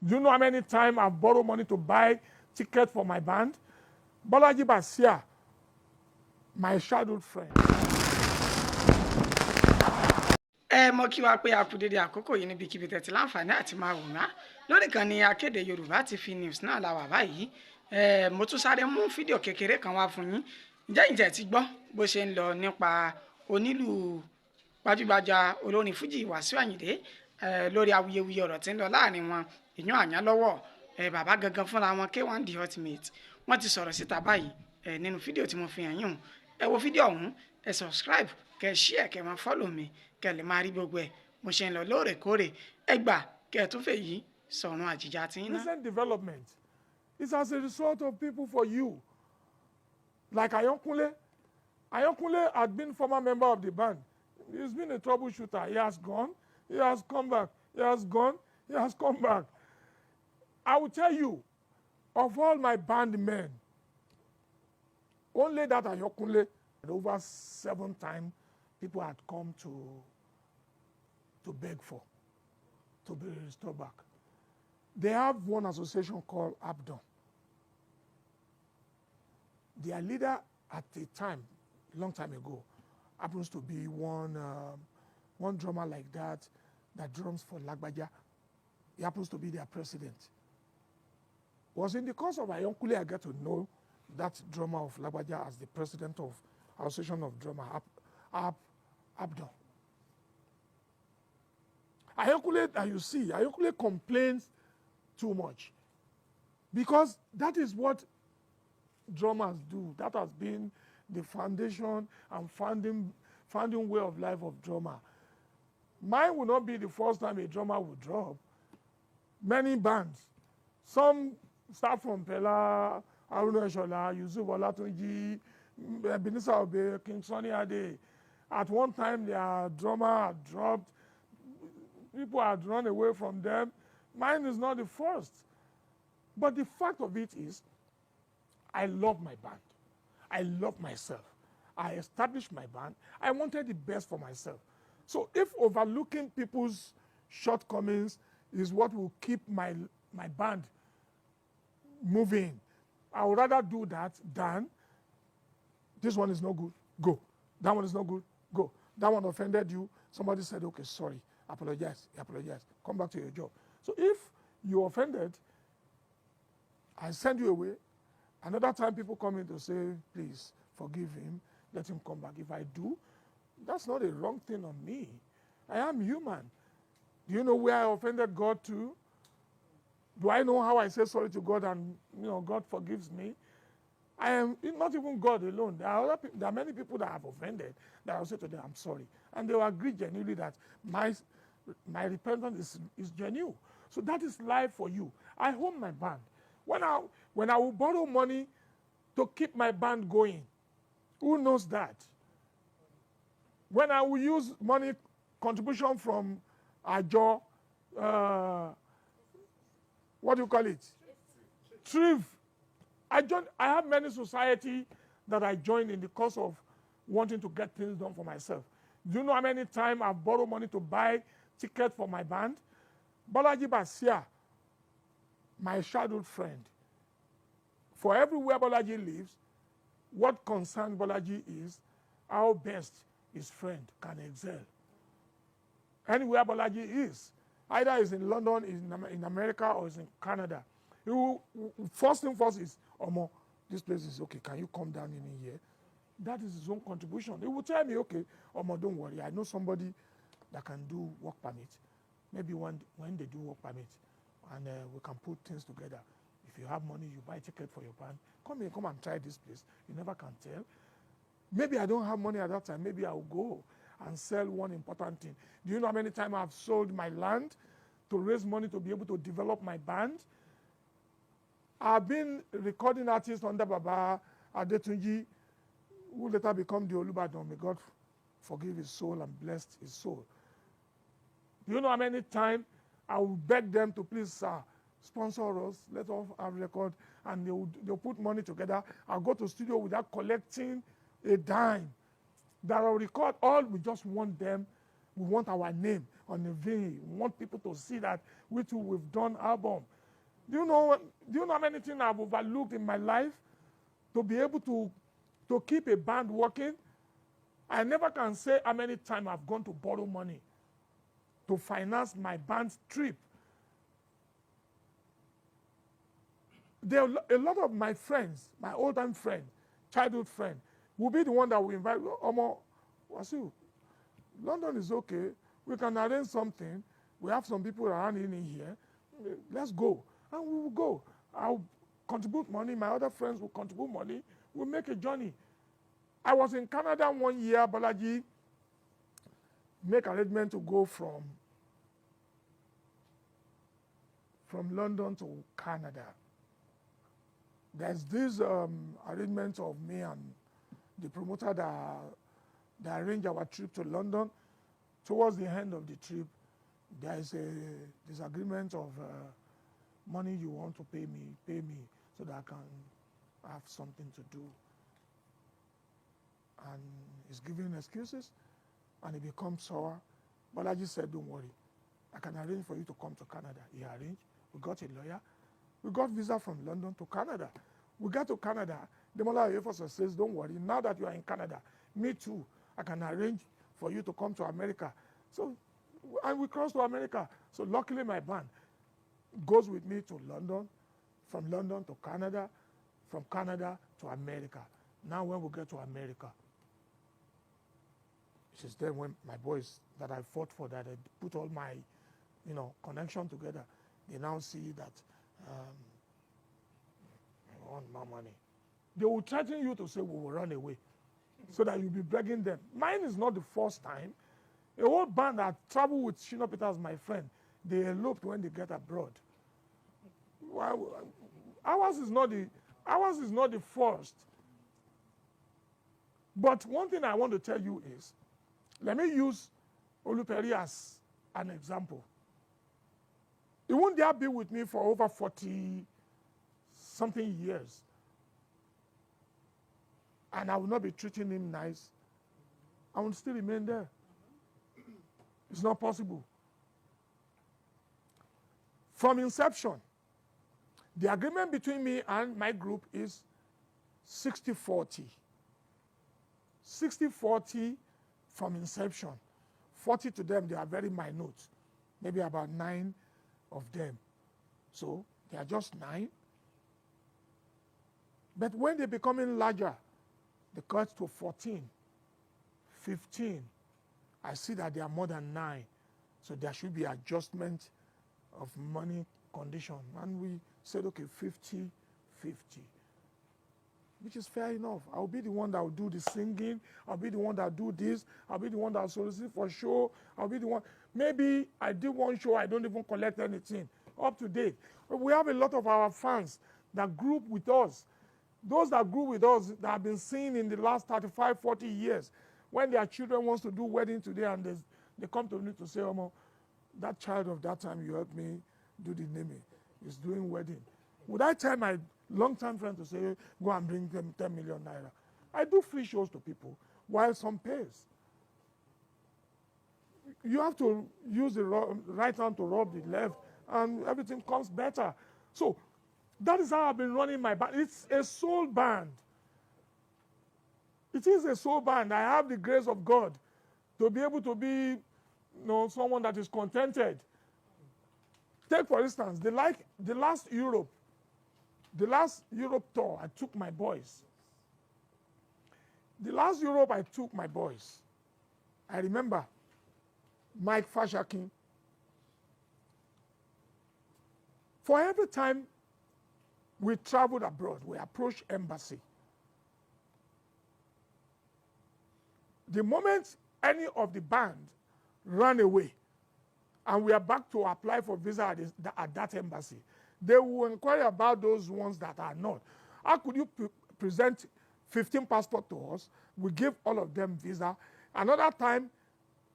Do you know how many times I've borrowed money to buy tickets for my band? Bolaji Basia, my childhood friend. Mo kí wa pé a kú dédé àkókò yìí níbikíbi tẹ́tí láǹfààní àti máa wò wá lórí kan ní Akéde Yorùbá TV News náà la wà báyìí. Mo tún sáré mú fídíò kékeré kan wá fún yín. Ǹjẹ́ ti gbọ́ bó ṣe ń lọ nípa onílù gbajúgbajà olórin fújì Wasiu Ayinde lórí awuyewuye ọ̀rọ̀ tí ń lọ láàrin wọn ìyàn Àyánlọ́wọ́ bàbá gangan fúnra wọn K1 the ultimate wọ́n ti sọ̀rọ̀ síta báyìí nínú fídíò tí mo fi hàn yín. Ẹ wo fídíò ọ̀hún, ẹ subscribe, kẹ́ share, kẹ́ máa follow mi, kẹ́ lè máa rí gbogbo ẹ̀ mo ṣe ń lọ lóòrèkóòrè. Ẹ gbà kẹ́ tún fẹ́ yìí sọ̀run àjìjà tí ń ná. Recent development is as a result of people for you. Like Ayonkunle. Ayonkunle had been former member of the band. He's been a troubleshooter. He has gone. He has come back. He has gone. He has come back. I will tell you, of all my band men, only that Ayonkunle, over 7 times, people had come to beg for, to be restored back. They have one association called Abdon. Their leader at the time, long time ago, happens to be one drummer like that drums for Lagbaja. He happens to be their president. It was in the course of Ayonkunle I got to know that drummer of Lagbaja as the president of Association of Drummer, Abdon. Ayonkunle, that you see, Ayonkunle complains too much because that is what drummers do. That has been the foundation and founding way of life of drummer. Mine will not be the first time a drummer will drop. Many bands, some start from Pela, Haruna Eshola, Yusuf Olatunji, Ebenezer Obey, King Sunny Ade. At one time, their drummer had dropped. People had run away from them. Mine is not the first. But the fact of it is, I love my band. I love myself. I established my band. I wanted the best for myself. So if overlooking people's shortcomings is what will keep my band moving, I would rather do that than this one is no good, go. That one is no good, go. That one offended you. Somebody said, okay, sorry, apologize, come back to your job. So if you offended, I send you away. Another time people come in to say, please forgive him, let him come back. If I do, that's not a wrong thing on me. I am human. Do you know where I offended God too? Do I know how I say sorry to God and God forgives me? I am not even God alone. There are many people that have offended that I will say to them, I'm sorry. And they will agree genuinely that my repentance is genuine. So that is life for you. I own my band. When I will borrow money to keep my band going, who knows that? When I will use money contribution from Ajo, what do you call it? Thrift. I have many society that I joined in the course of wanting to get things done for myself. Do you know how many times I've borrowed money to buy tickets for my band? Bolaji Basia, my childhood friend. For everywhere Bolaji lives, what concerns Bolaji is how best his friend can excel. Anywhere Bolaji is, either he's in London, in America, or he's in Canada. First thing first is, Omo, this place is okay. Can you come down in here? That is his own contribution. He will tell me, okay, Omo, don't worry. I know somebody that can do work permit. Maybe when they do work permit, and we can put things together. If you have money, you buy a ticket for your band. Come and try this place. You never can tell. Maybe I don't have money at that time. Maybe I'll go and sell one important thing. Do you know how many times I've sold my land to raise money to be able to develop my band? I've been recording artists under Baba Adetunji, who later become the Olubadan. May God forgive his soul and bless his soul. Do you know how many times I will beg them to please sponsor us, let us have record, and they'll put money together. I'll go to studio without collecting a dime. That I'll record all, we just want them, we want our name on the vinyl. We want people to see that we too, we've done album. Do you know how many things I've overlooked in my life to be able to keep a band working? I never can say how many times I've gone to borrow money to finance my band's trip. There are a lot of my friends, my old-time friends, childhood friends, will be the one that will invite, Omo, Wasiu, London is okay. We can arrange something. We have some people around in here. Let's go. And we will go. I'll contribute money. My other friends will contribute money. We'll make a journey. I was in Canada 1 year. Balaji make arrangement to go from London to Canada. There's this arrangement of me and the promoter that arranged our trip to London. Towards the end of the trip, there is a disagreement of money you want to pay me so that I can have something to do. And he's giving excuses, and it becomes sour. But I just said, don't worry. I can arrange for you to come to Canada. He arranged. We got a lawyer. We got visa from London to Canada. We got to Canada. The Mola Air says, don't worry. Now that you are in Canada, me too, I can arrange for you to come to America. So, and we crossed to America. So luckily my band goes with me to London, from London to Canada, from Canada to America. Now when we get to America, it is then when my boys that I fought for, that I put all my, connection together, they now see that I want more money. They will threaten you to say, we will run away, so that you'll be begging them. Mine is not the first time. A whole band that traveled with Shino Peters, my friend, they eloped when they get abroad. Well, ours is not the first. But one thing I want to tell you is, let me use Oluperi as an example. He won't dare be with me for over 40-something years. And I will not be treating him nice. I will still remain there. It's not possible. From inception, the agreement between me and my group is 60-40. 60-40 from inception. 40 to them, they are very minute. Maybe about 9 of them. So they are just 9. But when they're becoming larger, they cut to 14, 15. I see that they are more than 9. So there should be adjustment of money condition. And we said, okay, 50-50. Which is fair enough. I'll be the one that will do the singing. I'll be the one that will do this. I'll be the one that will solicit for show. I'll be the one. Maybe I did one show, I don't even collect anything. Up to date. But we have a lot of our fans that group with us. Those that grew with us, that have been seen in the last 35, 40 years, when their children wants to do wedding today and they come to me to say, Omo, that child of that time you helped me do the naming is doing wedding. Would I tell my long-time friend to say, go and bring them 10 million naira? I do free shows to people while some pays. You have to use the right hand to rub the left and everything comes better. So that is how I've been running my band. It's a soul band. It is a soul band. I have the grace of God to be able to be someone that is contented. Take, for instance, the last Europe tour, I took my boys. The last Europe I took my boys, I remember Mike Fashakin. For every time we traveled abroad, we approached embassy. The moment any of the band ran away and we are back to apply for visa at that embassy, they will inquire about those ones that are not. How could you present 15 passports to us? We give all of them visa. Another time,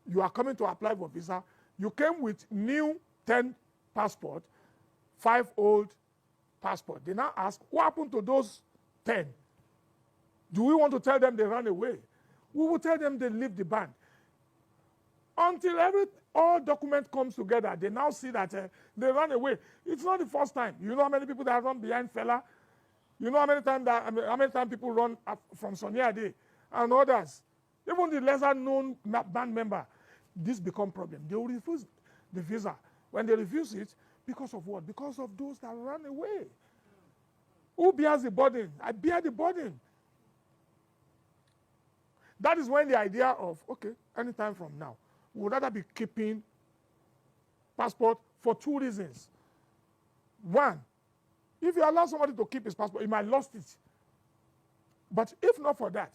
you are coming to apply for visa. You came with new 10 passports, 5 old passports. They now ask, what happened to those 10? Do we want to tell them they ran away? We will tell them they leave the band. Until all document comes together, they now see that they run away. It's not the first time. You know how many people that run behind Fela? You know how many times people run from Sunny Ade and others? Even the lesser known band member, this become problem. They will refuse the visa. When they refuse it, because of what? Because of those that run away. Who bears the burden? I bear the burden. That is when the idea of, okay, anytime from now, we would rather be keeping passport for two reasons. One, if you allow somebody to keep his passport, he might lost it. But if not for that,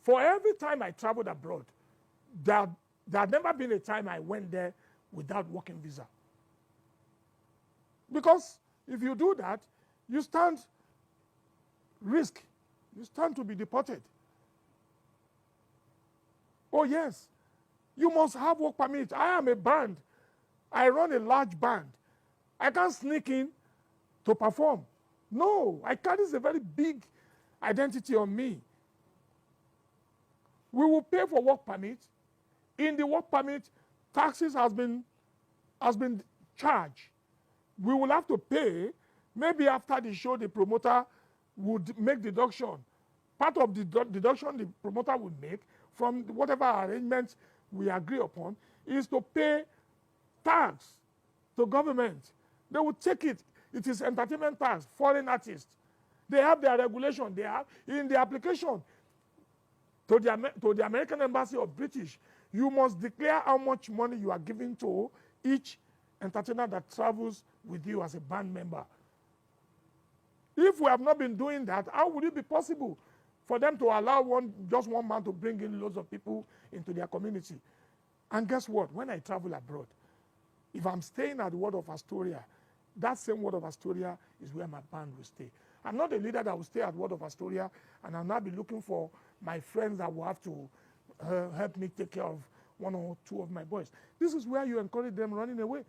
for every time I traveled abroad, there had never been a time I went there without working visa. Because if you do that, you stand risk. You stand to be deported. Oh yes, you must have work permit. I am a band. I run a large band. I can't sneak in to perform. No, I carry a very big identity on me. We will pay for work permit. In the work permit, taxes has been charged. We will have to pay. Maybe after the show, the promoter would make deduction. Part of the deduction the promoter would make from whatever arrangements we agree upon is to pay tax to government. They will take it. It is entertainment tax, foreign artists. They have their regulation. They have in the application to the American Embassy of British, you must declare how much money you are giving to each entertainer that travels with you as a band member. If we have not been doing that, how would it be possible for them to allow just one man to bring in loads of people into their community? And guess what? When I travel abroad, if I'm staying at the Word of Astoria, that same Word of Astoria is where my band will stay. I'm not a leader that will stay at Word of Astoria and I'll not be looking for my friends that will have to help me take care of one or two of my boys. This is where you encourage them running away.